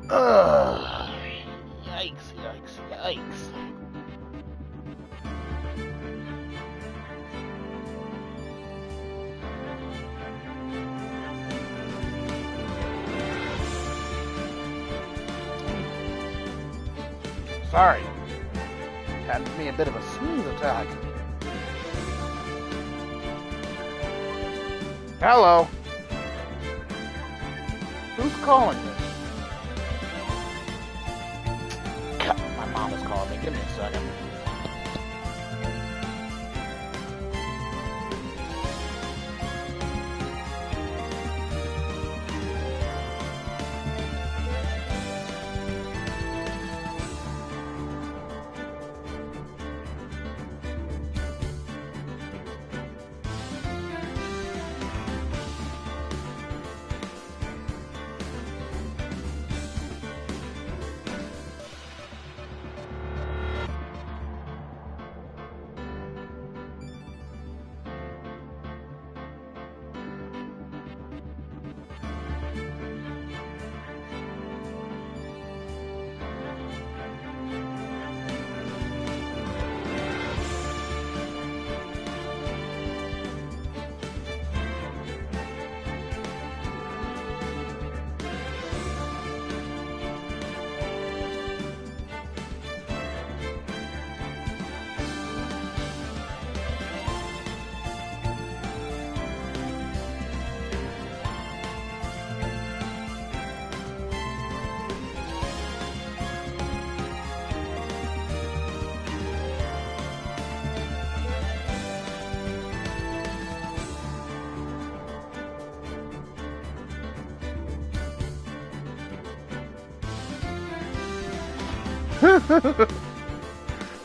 Ugh. Yikes, yikes, yikes. Sorry. Had me a bit of a sneeze attack. Hello. Who's calling me? My mom is calling me. Give me a second.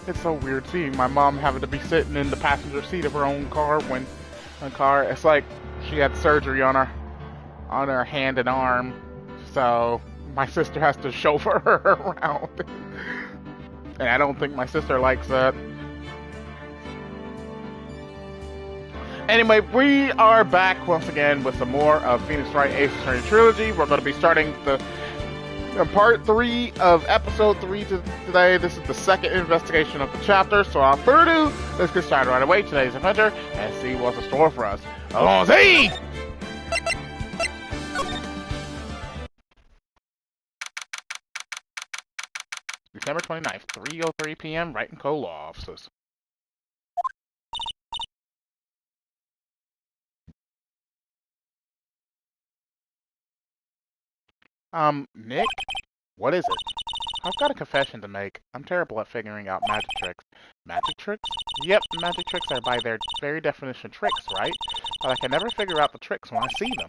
It's so weird seeing my mom having to be sitting in the passenger seat of her own car when it's like she had surgery on her hand and arm, so my sister has to chauffeur her around. And I don't think my sister likes that. Anyway, we are back once again with some more of Phoenix Wright Ace Attorney Trilogy. We're going to be starting the part 3 of episode 3 today. This is the second investigation of the chapter, so without further ado, let's get started right away today's adventure and see what's in store for us. Allons-y! December 29th, 3:03 p.m., Wright & Co. Law Offices. Nick? What is it? I've got a confession to make. I'm terrible at figuring out magic tricks. Magic tricks? Yep, magic tricks are by their very definition tricks, right? But I can never figure out the tricks when I see them.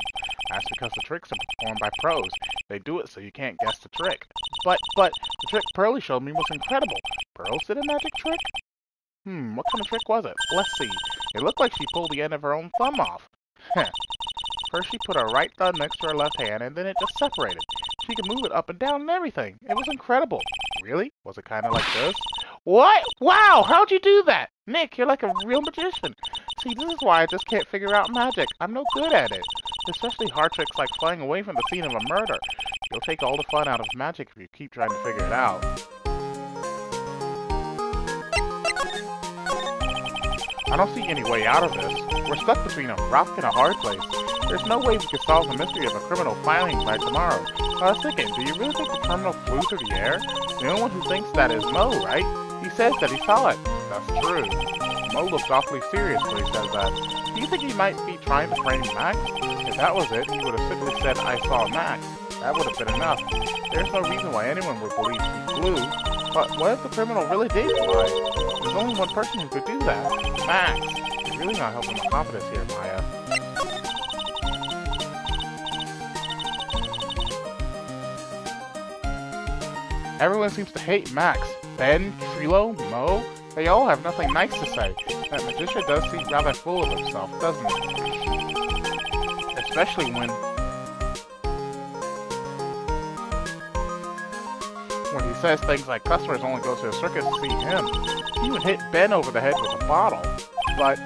That's because the tricks are performed by pros. They do it so you can't guess the trick. But, the trick Pearlie showed me was incredible. Pearl did a magic trick? What kind of trick was it? Let's see. It looked like she pulled the end of her own thumb off. First she put her right thumb next to her left hand, and then it just separated. She could move it up and down and everything. It was incredible. Really? Was it kind of like this? What? Wow, how'd you do that? Nick, you're like a real magician. See, this is why I just can't figure out magic. I'm no good at it. Especially hard tricks like flying away from the scene of a murder. You'll take all the fun out of magic if you keep trying to figure it out. I don't see any way out of this. We're stuck between a rock and a hard place. There's no way we can solve the mystery of a criminal filing by tomorrow. I was thinking, do you really think the criminal flew through the air? The only one who thinks that is Mo, right? He says that he saw it. That's true. Mo looks awfully serious when he says that. Do you think he might be trying to frame Max? If that was it, he would have simply said, I saw Max. That would have been enough. There's no reason why anyone would believe he flew. But what if the criminal really did fly? There's only one person who could do that. Max. You're really not helping my confidence here, Maya. Everyone seems to hate Max. Ben, Trilo, Mo, they all have nothing nice to say. That magician does seem rather full of himself, doesn't he? Especially when he says things like customers only go to the circus to see him. He even hit Ben over the head with a bottle. But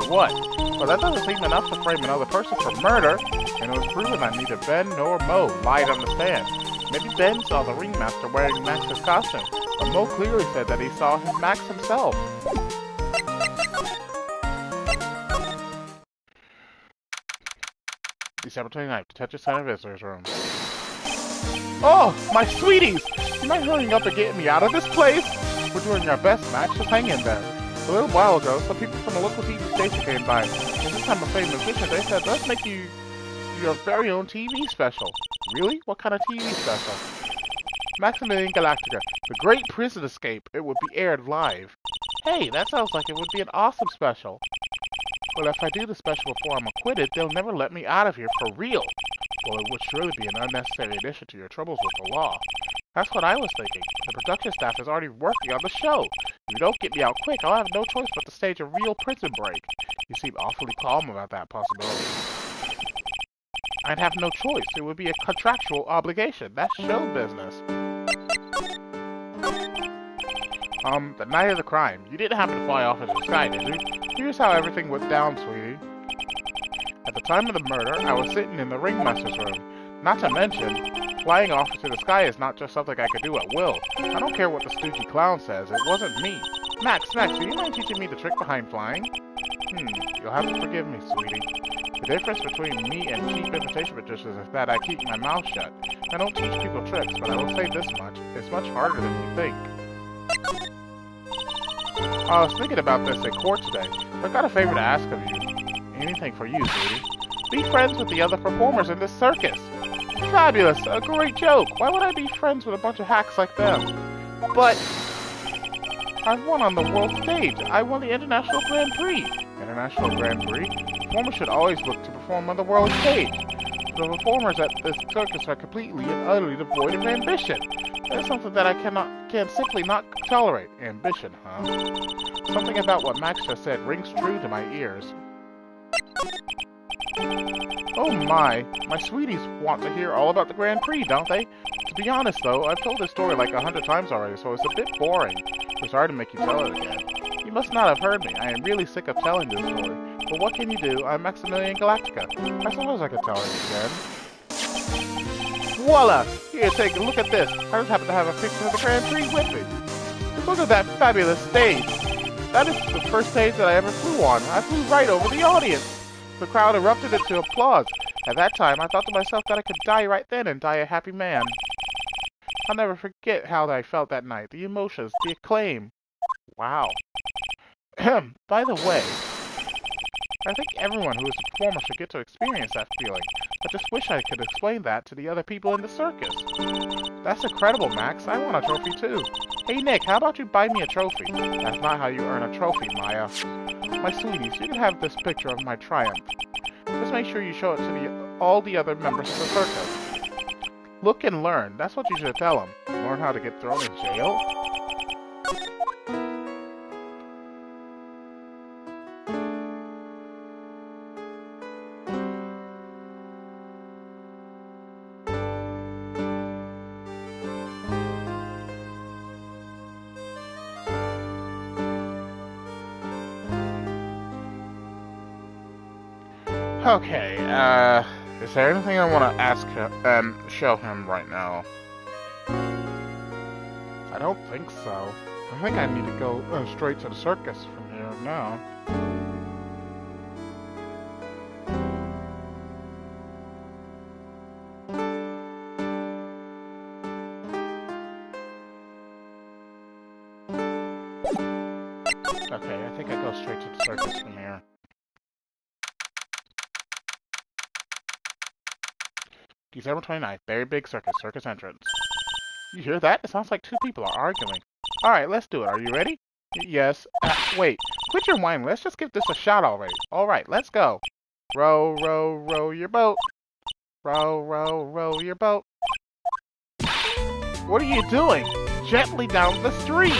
what? Well, that doesn't seem enough to frame another person for murder, and it was proven that neither Ben nor Mo lied on the stand. Maybe Ben saw the ringmaster wearing Max's costume, but Mo clearly said that he saw Max himself. December 29th, Detention Center Visitors Room. Oh, my sweeties! You mind hurrying up and getting me out of this place? We're doing our best, Max. Just hang in there. A little while ago, some people from a local TV station came by. And since I'm a famous musician, they said, let's make you your very own TV special. Really? What kind of TV special? Maximilian Galactica, The Great Prison Escape. It would be aired live. Hey, that sounds like it would be an awesome special. Well, if I do the special before I'm acquitted, they'll never let me out of here for real. Well, it would surely be an unnecessary addition to your troubles with the law. That's what I was thinking. The production staff is already working on the show. If you don't get me out quick, I'll have no choice but to stage a real prison break. You seem awfully calm about that possibility. I'd have no choice. It would be a contractual obligation. That's show business. The night of the crime. You didn't happen to fly off into the sky, did you? Here's how everything went down, sweetie. At the time of the murder, I was sitting in the ringmaster's room. Not to mention, flying off into the sky is not just something I could do at will. I don't care what the stoogey clown says. It wasn't me. Max, do you mind teaching me the trick behind flying? You'll have to forgive me, sweetie. The difference between me and cheap imitation magicians is that I keep my mouth shut. I don't teach people tricks, but I will say this much. It's much harder than you think. I was thinking about this in court today. I've got a favor to ask of you. Anything for you, sweetie. Be friends with the other performers in this circus. Fabulous! A great joke! Why would I be friends with a bunch of hacks like them? But I won on the world stage. I won the International Grand Prix. International Grand Prix? Performers should always look to perform on the world stage. The performers at this circus are completely and utterly devoid of ambition. That is something that I can simply not tolerate. Ambition, huh? Something about what Max just said rings true to my ears. Oh my sweeties want to hear all about the Grand Prix, don't they? To be honest though, I've told this story like 100 times already, so it's a bit boring. I'm sorry to make you tell it again. You must not have heard me. I am really sick of telling this story. But what can you do? I'm Maximilian Galactica. I suppose I could tell it again. Voila! Here, take a look at this. I just happen to have a picture of the Grand Prix with me. Look at that fabulous stage. That is the first stage that I ever flew on. I flew right over the audience. The crowd erupted into applause. At that time, I thought to myself that I could die right then and die a happy man. I'll never forget how I felt that night. The emotions, the acclaim. Wow. By the way, I think everyone who is a performer should get to experience that feeling. I just wish I could explain that to the other people in the circus. That's incredible, Max. I want a trophy too. Hey Nick, how about you buy me a trophy? That's not how you earn a trophy, Maya. My sweeties, you can have this picture of my triumph. Just make sure you show it to all the other members of the circus. Look and learn. That's what you should tell them. Learn how to get thrown in jail? Okay, is there anything I want to ask him, show him right now? I don't think so. I think I need to go straight to the circus from here now. Okay, I think I go straight to the circus from here. December 29th, very big circus entrance. You hear that? It sounds like two people are arguing. Alright, let's do it. Are you ready? Yes. Wait. Quit your whining. Let's just give this a shot already. Alright, let's go. Row, row, row your boat. Row, row, row your boat. What are you doing? Gently down the street.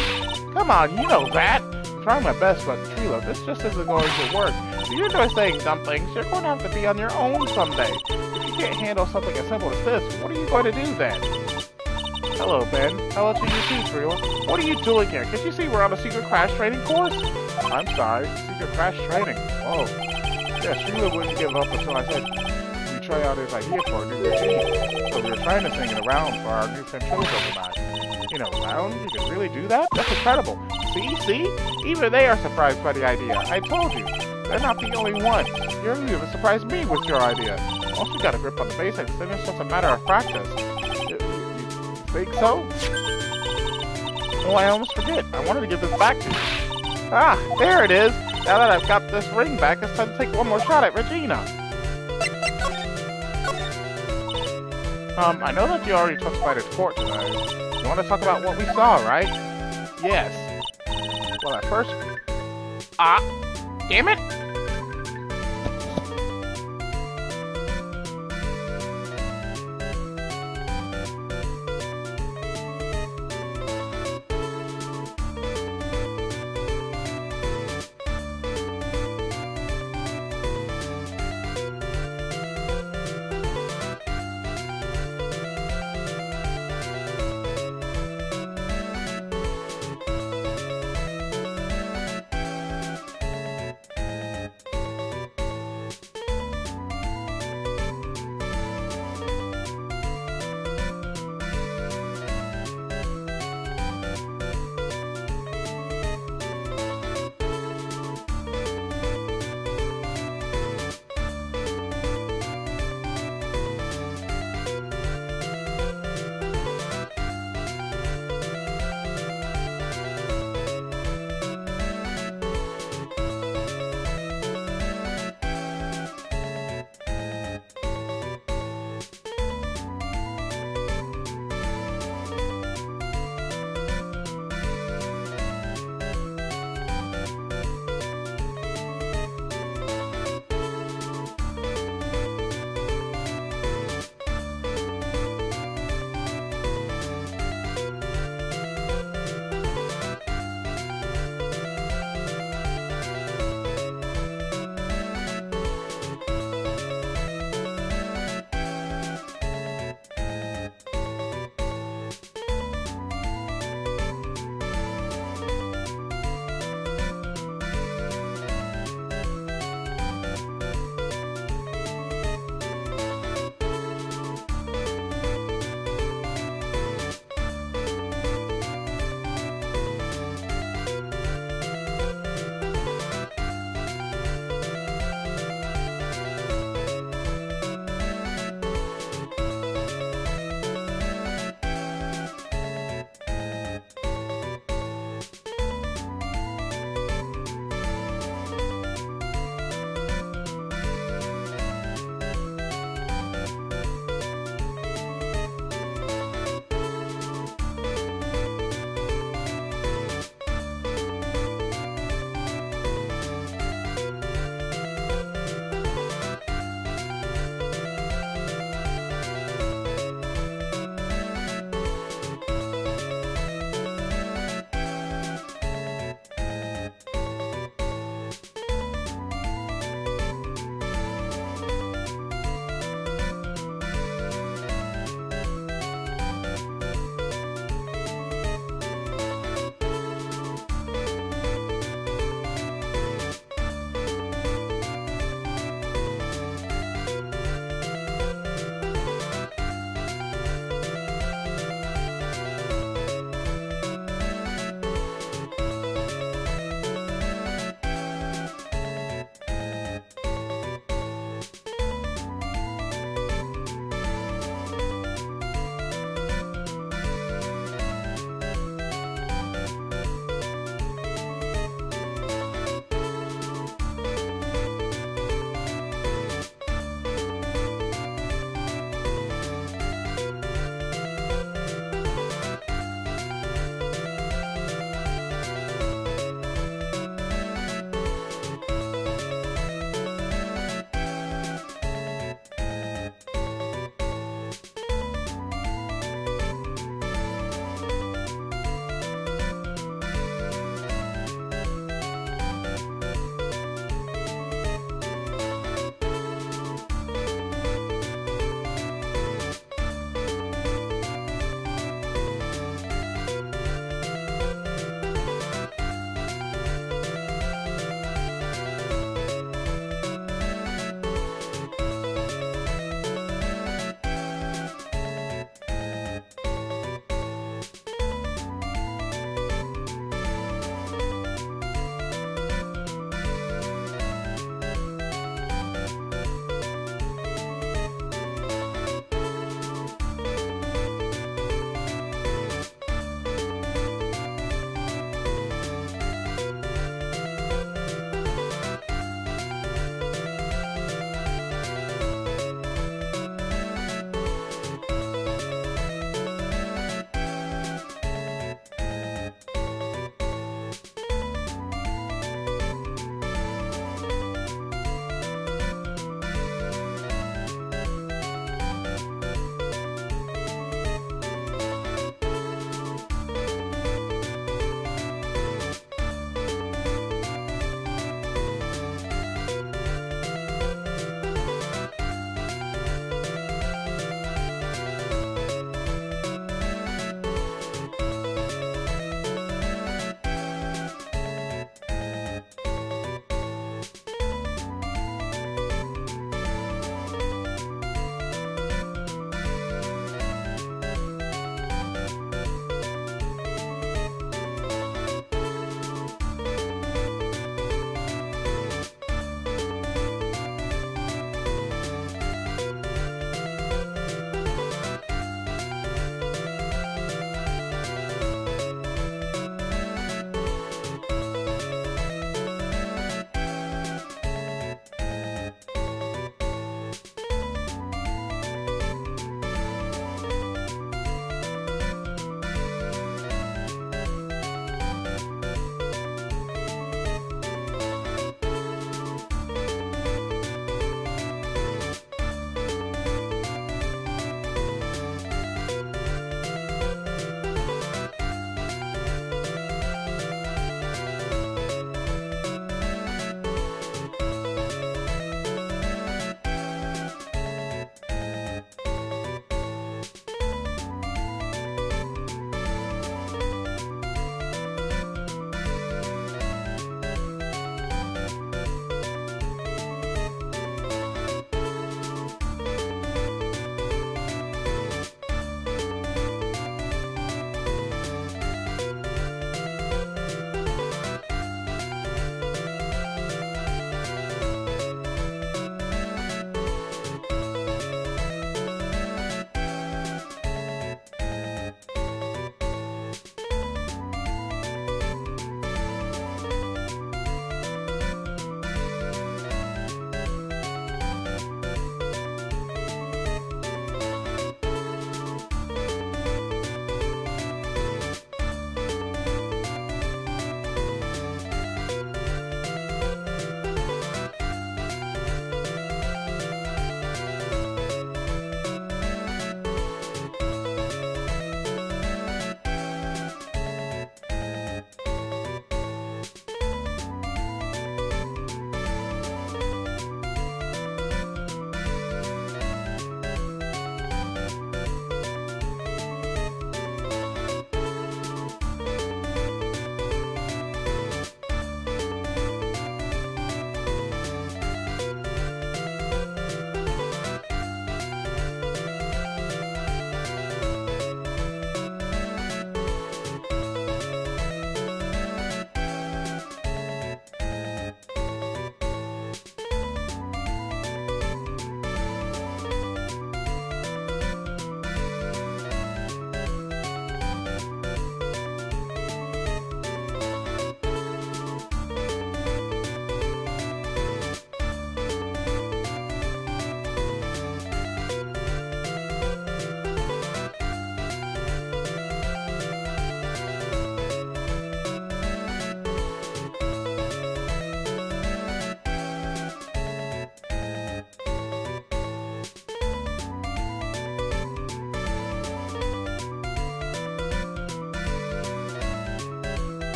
Come on, you know that. I'm trying my best, but Trilo, this just isn't going to work. If you enjoy saying dumb things, you're going to have to be on your own someday. If you can't handle something as simple as this, what are you going to do then? Hello, Ben. Hello to you too, Trilo. What are you doing here? Can't you see we're on a secret crash training course? I'm sorry, secret crash training. Whoa. Yeah, Trilo wouldn't give up until I said we try out his idea for a new routine. So we were trying to sing it around for our new friend Trilogy match. You know, around? You can really do that? That's incredible. See? Even they are surprised by the idea. I told you. They're not the only ones. You even surprised me with your idea. Once we got a grip on the basics, then it's just a matter of practice. You think so? Oh, I almost forget. I wanted to give this back to you. Ah, there it is. Now that I've got this ring back, it's time to take one more shot at Regina. I know that you already took Spider to court today. You want to talk about what we saw, right? Yes. Well, at first... Ah! Damn it!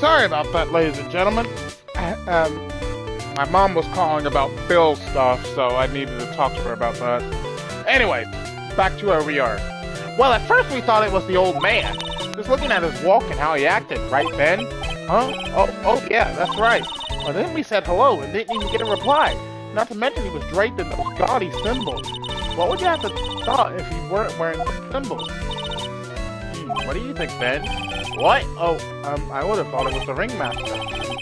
Sorry about that, ladies and gentlemen. My mom was calling about bill stuff, so I needed to talk to her about that. Anyway, back to where we are. Well, at first we thought it was the old man. Just looking at his walk and how he acted, right, Ben? Huh? Oh, yeah, that's right. But then we said hello and didn't even get a reply. Not to mention he was draped in those gaudy symbols. What would you have to thought if he weren't wearing those symbols? What do you think, Ben? What? Oh, I would have thought it was the ringmaster.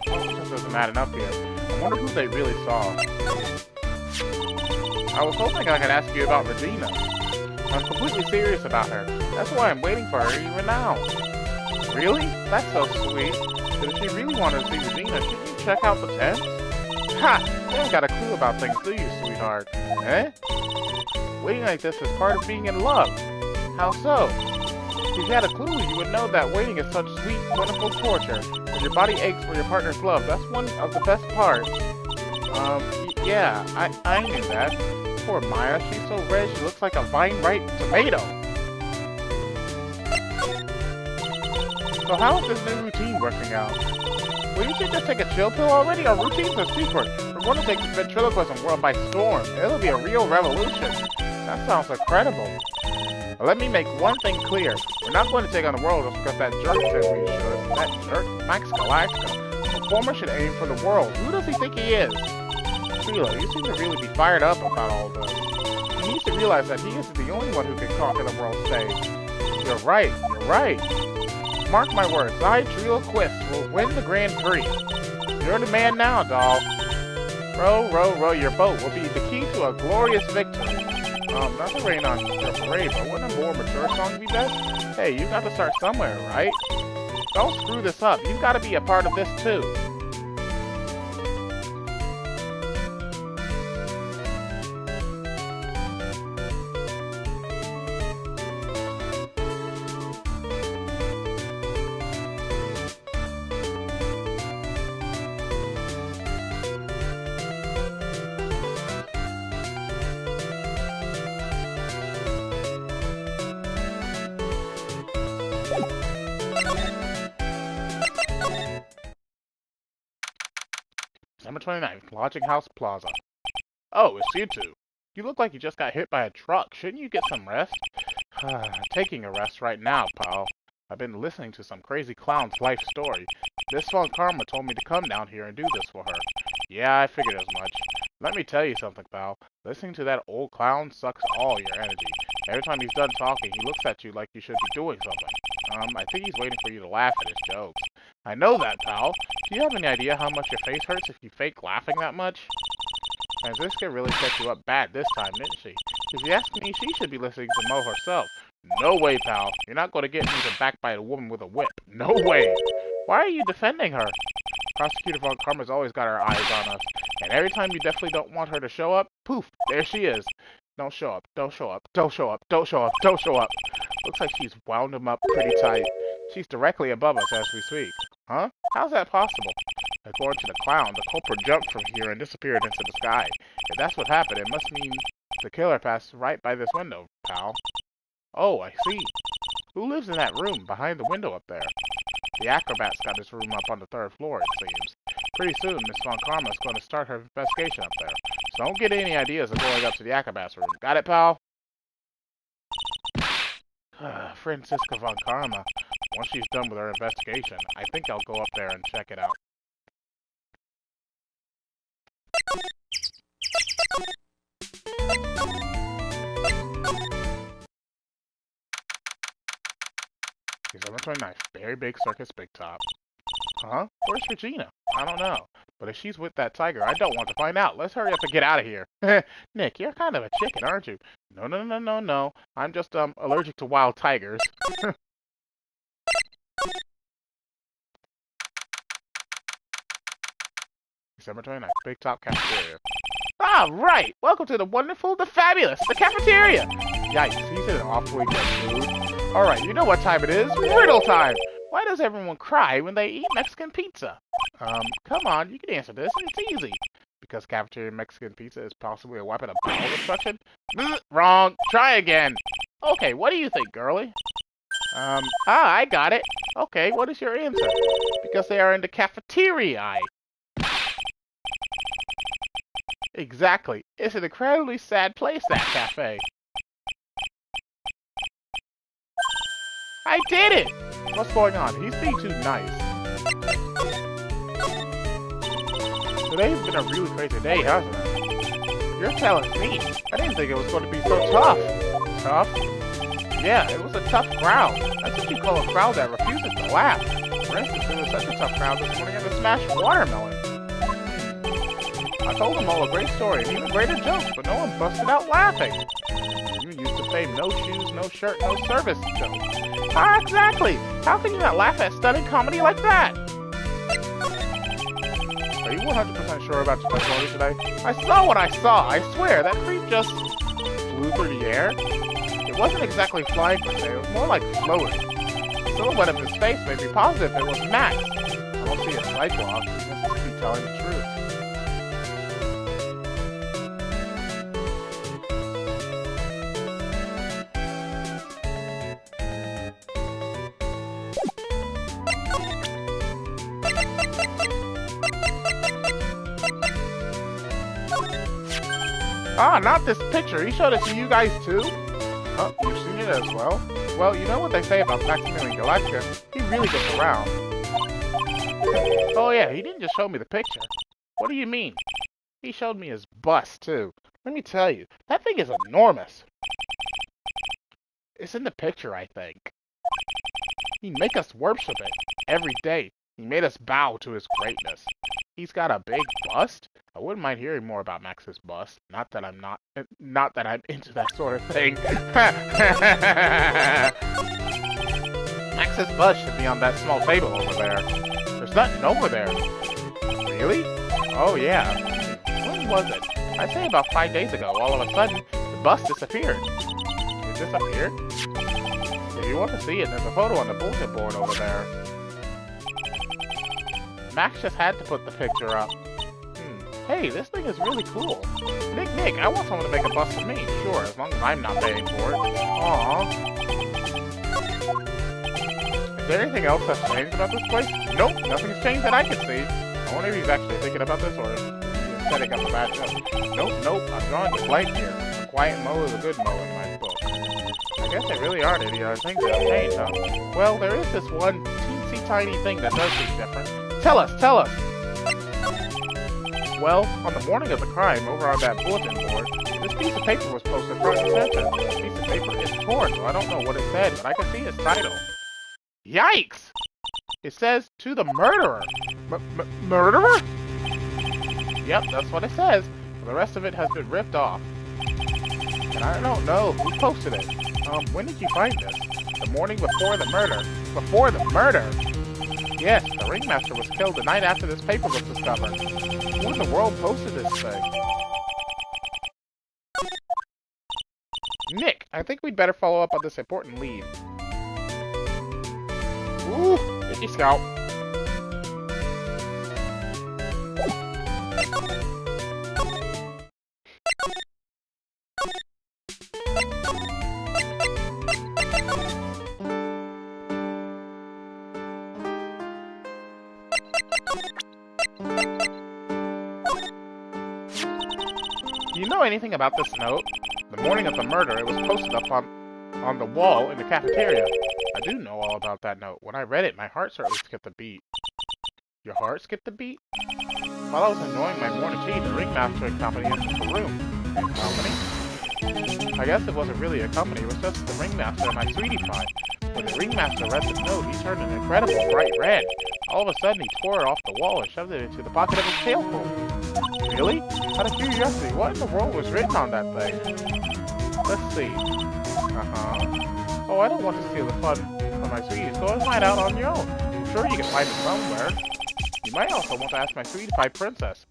Oh, this isn't adding up here. I wonder who they really saw. I was hoping I could ask you about Regina. I'm completely serious about her. That's why I'm waiting for her even now. Really? That's so sweet. But if you really wanted to see Regina, shouldn't you check out the tent? Ha! You haven't got a clue about things, do you, sweetheart? Eh? Waiting like this is part of being in love. How so? If you had a clue, you would know that waiting is such sweet, wonderful torture. When your body aches for your partner's love, that's one of the best parts. Yeah, I knew that. Poor Maya, she's so red she looks like a vine-ripe tomato. So how is this new routine working out? Well, you should just take a chill pill already. Our routines are secret. We're going to take the ventriloquism world by storm. It'll be a real revolution. That sounds incredible. Well, let me make one thing clear. We're not going to take on the world just because that jerk says we should. That jerk, Max Galactica. The performer should aim for the world. Who does he think he is? Trilo, you seem to really be fired up about all this. He needs to realize that he isn't the only one who can conquer the world stage. You're right. Mark my words, I, Trilo Quist, will win the Grand Prix. You're the man now, doll. Row, your boat will be the key to a glorious victory. Not to rain on your parade, but wouldn't a more mature song be best? Hey, you got to start somewhere, right? Don't screw this up. You've got to be a part of this, too. December 29th, Lodging House Plaza. Oh, it's you two. You look like you just got hit by a truck. Shouldn't you get some rest? Taking a rest right now, pal. I've been listening to some crazy clown's life story. This Von Karma told me to come down here and do this for her. Yeah, I figured as much. Let me tell you something, pal. Listening to that old clown sucks all your energy. Every time he's done talking, he looks at you like you should be doing something. I think he's waiting for you to laugh at his jokes. I know that, pal. Do you have any idea how much your face hurts if you fake laughing that much? Franziska really set you up bad this time, didn't she? If you ask me, she should be listening to Mo herself. No way, pal. You're not going to get me to backbite a woman with a whip. No way. Why are you defending her? Prosecutor Von Karma's always got her eyes on us. And every time you definitely don't want her to show up, poof, there she is. Don't show up, don't show up, don't show up, don't show up, don't show up. Looks like she's wound him up pretty tight. She's directly above us as we speak. Huh? How's that possible? According to the clown, the culprit jumped from here and disappeared into the sky. If that's what happened, it must mean the killer passed right by this window, pal. Oh, I see. Who lives in that room behind the window up there? The acrobat's got his room up on the 3rd floor, it seems. Pretty soon, Miss Von Karma is going to start her investigation up there. So don't get any ideas of going up to the acrobat's room. Got it, pal? Franziska Von Karma. Once she's done with her investigation, I think I'll go up there and check it out. December 29th, Very Big Circus Big Top. Huh? Where's Regina? I don't know. But if she's with that tiger, I don't want to find out. Let's hurry up and get out of here. Nick, you're kind of a chicken, aren't you? No. I'm just, allergic to wild tigers. December 29th, Big Top Cafeteria. Ah, right! Welcome to the wonderful, the fabulous, the cafeteria! Yikes, he's in an awfully good mood. Alright, you know what time it is. Riddle time! Why does everyone cry when they eat Mexican pizza? Come on, you can answer this. It's easy. Because cafeteria Mexican pizza is possibly a weapon of bowel destruction? Wrong. Try again. Okay, what do you think, girlie? I got it. Okay, what is your answer? Because they are in the cafeteria. Exactly. It's an incredibly sad place, that cafe. I did it! What's going on? He's being too nice. Today's been a really crazy day, hasn't it? You're telling me. I didn't think it was going to be so tough. Tough? Yeah, it was a tough crowd. That's what you call a crowd that refuses to laugh. For instance, it was such a tough crowd this morning I had to smash watermelon. I told them all a great story and even greater jokes, but no one busted out laughing. You used the same no shoes, no shirt, no service joke. Ah, exactly! How can you not laugh at stunning comedy like that? Are you 100% sure about your testimony today? I saw what I saw, I swear. That creep just flew through the air. It wasn't exactly flying per se, it was more like floating. The silhouette of his face made me positive it was Max. I don't see a cyclops, he must be telling the truth. Ah, not this picture. He showed it to you guys too? Oh, you've seen it as well? Well, you know what they say about Maximilian Galactica. He really gets around. Oh yeah, he didn't just show me the picture. What do you mean? He showed me his bust too. Let me tell you, that thing is enormous. It's in the picture, I think. He'd make us worship it every day. He made us bow to his greatness. He's got a big bust? I wouldn't mind hearing more about Max's bust. Not that I'm into that sort of thing. Max's bust should be on that small table over there. There's nothing over there. Really? Oh yeah. When was it? I'd say about 5 days ago. All of a sudden, the bust disappeared. It disappeared? If you want to see it, there's a photo on the bulletin board over there. Max just had to put the picture up. Hey, this thing is really cool. Nick, I want someone to make a bust of me. Sure, as long as I'm not paying for it. Aww. Is there anything else that's changed about this place? Nope, nothing's changed that I can see. I wonder if he's actually thinking about this or he's setting up a bad joke. Nope, I'm drawing a blank here. A quiet mow is a good mow in my book. I guess they really aren't any other things that have changed, huh? Well, there is this one teensy tiny thing that does seem different. Tell us! Well, on the morning of the crime, over on that bulletin board, this piece of paper was posted front and center. This piece of paper is torn, so I don't know what it said, but I can see its title. Yikes! It says, "To the murderer." Murderer? Yep, that's what it says. The rest of it has been ripped off. And I don't know who posted it. When did you find this? The morning before the murder. Before the murder? Yes, the ringmaster was killed the night after this paper was discovered. Who in the world posted this thing? Nick, I think we'd better follow up on this important lead. Ooh, Mickey Scout. Do you know anything about this note? The morning of the murder, it was posted up on the wall in the cafeteria. I do know all about that note. When I read it, my heart certainly skipped a beat. Your heart skipped a beat? While I was enjoying my morning tea, the ringmaster accompanied us to the room. Company? I guess it wasn't really a company, it was just the ringmaster and my sweetie pie. When the ringmaster read the note, he turned an incredible bright red. All of a sudden, he tore it off the wall and shoved it into the pocket of his tailcoat. Really? Out of curiosity, what in the world was written on that thing? Let's see. Oh, I don't want to steal the fun from my sweeties. Go and find out on your own. I'm sure you can find it somewhere. You might also want to ask my sweetie pie princess.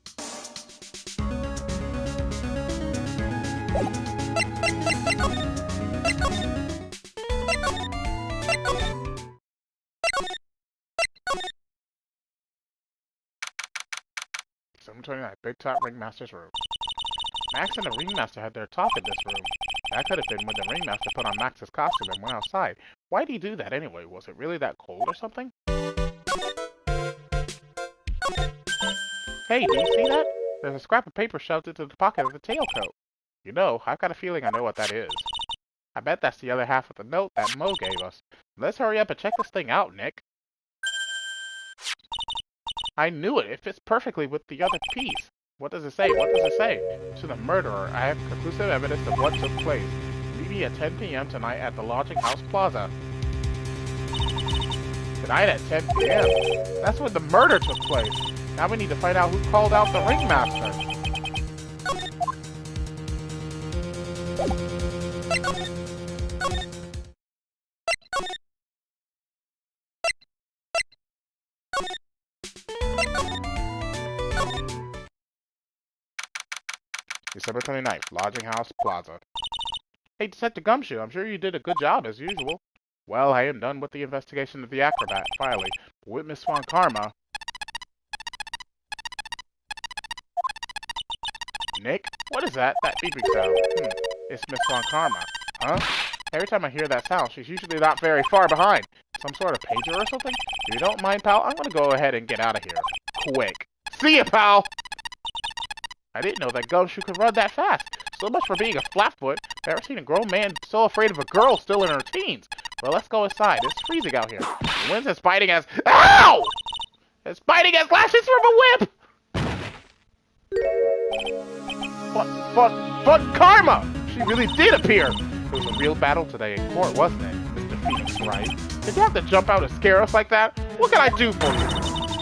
$729, Big Top Ringmaster's room. Max and the Ringmaster had their talk in this room. That could have been when the Ringmaster put on Max's costume and went outside. Why'd he do that anyway? Was it really that cold or something? Hey, do you see that? There's a scrap of paper shoved into the pocket of the tailcoat. You know, I've got a feeling I know what that is. I bet that's the other half of the note that Mo gave us. Let's hurry up and check this thing out, Nick. I knew it. It fits perfectly with the other piece. What does it say? What does it say? To the murderer, I have conclusive evidence of what took place. Meet me at 10 p.m. tonight at the Lodging House Plaza. Tonight at 10 p.m.? That's when the murder took place. Now we need to find out who called out the ringmaster. December 29th, Lodging House Plaza. Hey, Detective Gumshoe, I'm sure you did a good job as usual. Well, I am done with the investigation of the acrobat, finally. But with Miss Von Karma... Nick? What is that? That beeping sound. It's Miss Von Karma. Huh? Every time I hear that sound, she's usually not very far behind. Some sort of pager or something? If you don't mind, pal, I'm gonna go ahead and get out of here. Quick. See ya, pal! I didn't know that Gumshoe could run that fast. So much for being a flatfoot. Never seen a grown man so afraid of a girl still in her teens. Well, let's go inside. It's freezing out here. The wind's as biting as... Ow! As biting as lashes from a whip! But Karma! She really did appear! It was a real battle today in court, wasn't it, Mr. Phoenix Wright? Did you have to jump out and scare us like that? What can I do for you?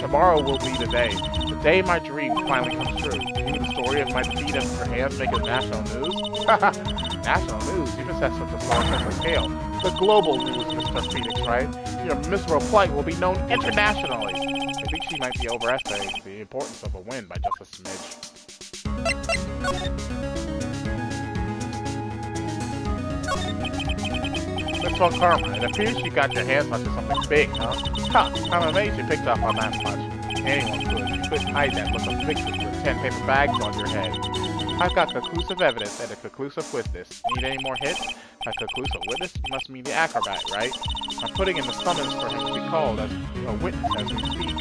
Tomorrow will be the day my dream finally comes true. Even the story of my defeat of your hands making national news? National news? Even says such a small sense of scale. The global news, Mr. Phoenix Wright. Your miserable plight will be known internationally. I think she might be overestimating the importance of a win by just a smidge. Miss Von Karma, it appears you got your hands onto something big, huh? I'm amazed you picked up on that much. Anyone could. You couldn't hide that look of victory with 10 paper bags on your head. I've got conclusive evidence and a conclusive witness. Need any more hits? A conclusive witness must mean the acrobat, right? I'm putting in the summons for him to be called as a witness as we speak.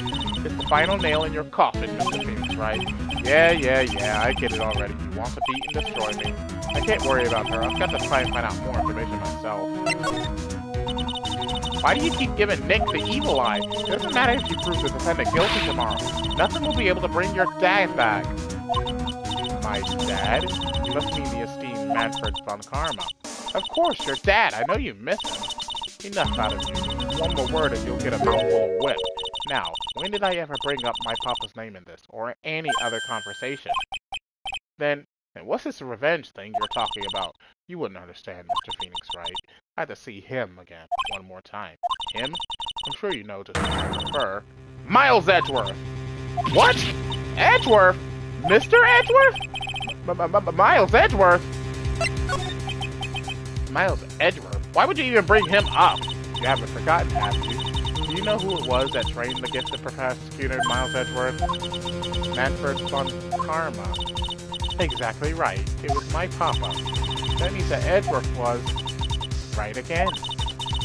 It's the final nail in your coffin, Mr. Phoenix, right? Yeah, I get it already. You want to beat and destroy me. I can't worry about her. I've got to try and find out more information myself. Why do you keep giving Nick the evil eye? It doesn't matter if you prove the defendant guilty tomorrow. Nothing will be able to bring your dad back. My dad? You must mean the esteemed Manfred von Karma. Of course, your dad. I know you miss him. Enough out of you. One more word and you'll get a mouthful of whip. Now, when did I ever bring up my papa's name in this, or any other conversation? Then what's this revenge thing you're talking about? You wouldn't understand, Mr. Phoenix, right? I had to see him again, one more time. Him? I'm sure you know to whom I refer. Miles Edgeworth! What? Edgeworth? Mr. Edgeworth? Miles Edgeworth? Miles Edgeworth? Why would you even bring him up? You haven't forgotten, have you? Do you know who it was that trained the gifted prosecutor Miles Edgeworth? Manfred von Karma. Exactly right. It was my papa. That means that Edgeworth was... right again.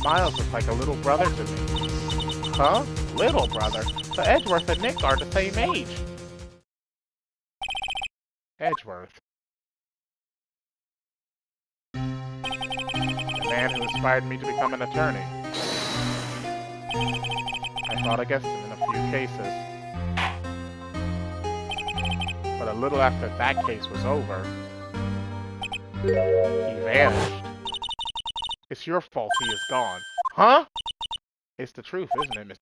Miles was like a little brother to me. Huh? Little brother? So Edgeworth and Nick are the same age. Edgeworth. The man who inspired me to become an attorney. I fought against him in a few cases. But a little after that case was over, he vanished. It's your fault he is gone. Huh? It's the truth, isn't it, Mr.